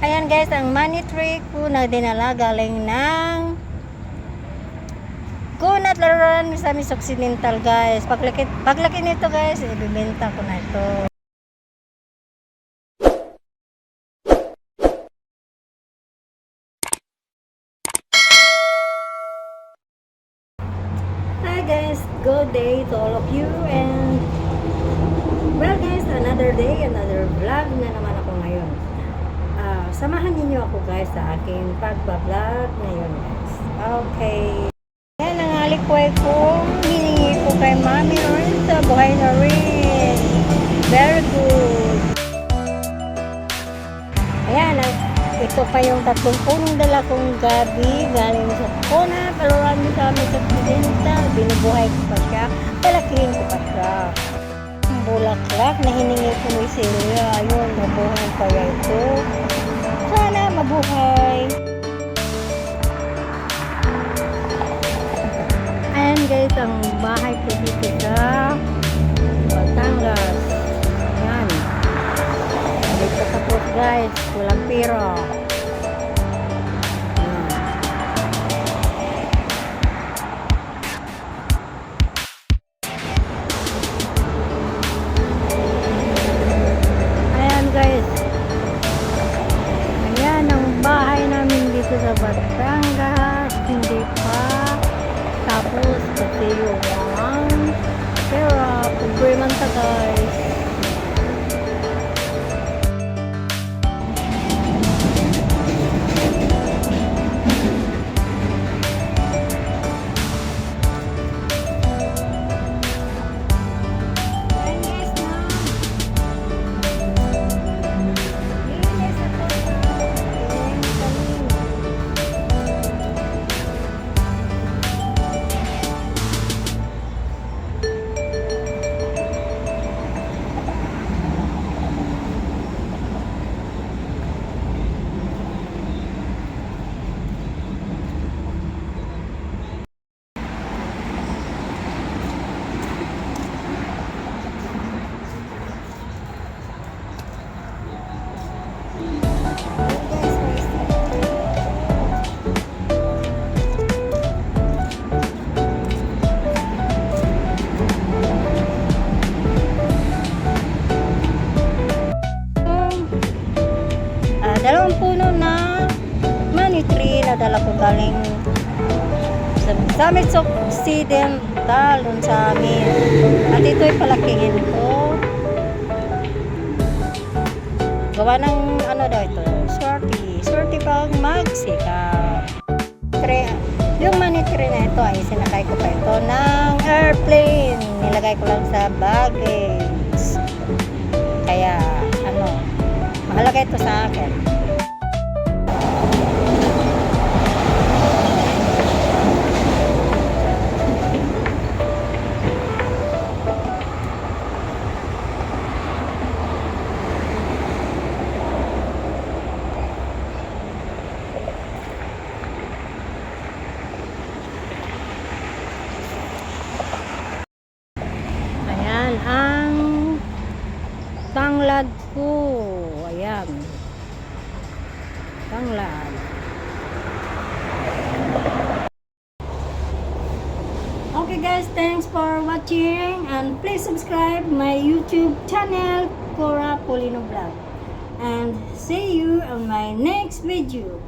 Ayan guys, ang money tree ko na dinala galing ng kunat laruan sa Miss Occidental guys. Paglaki nito guys, ibibenta ko na ito. Hi guys, good day to all of you, and well guys, another day, another vlog na naman ako ngayon. Samahan niyo ako guys sa aking pagbablog ngayon guys. Okay. Yan ang alikway ko. Hiningi ko kay Mami Lorenza. Buhay na rin. Very good. Ayan. Ito pa yung 30 dala kong gabi. Galing sa Kona. Kaluran mo sa amin sa Occidental. Binubuhay ko pa siya. Palakihin ko pa siya. Bulaklak na hiningi ko ni Celia. Ayun, mabuhay pa ito. Sana mabuhay. Ayan guys, ang bahay ko dito sa Batangas. Ayan. Dito tapos guys, walang pira. Ayan guys. Ayan ang bahay namin dito sa Batangas. Hindi pa tapos kasi yung pera pagburimanta guys. Dalawang puno na money tree na dala ko galing sa Miss Occidental dun sa amin. At ito'y palakihin ko. Gawa ng ano daw ito? Swerte pang magsikap. Yung money tree na ito ay sinakay ko pa ito ng airplane. Nilagay ko lang sa baggage. Kaya mahalaga ito sa akin. Ayan ang tanglad ko. Ayan. Tanglad. Okay guys, thanks for watching, and please subscribe my YouTube channel, Cora Polino Vlog. And see you on my next video.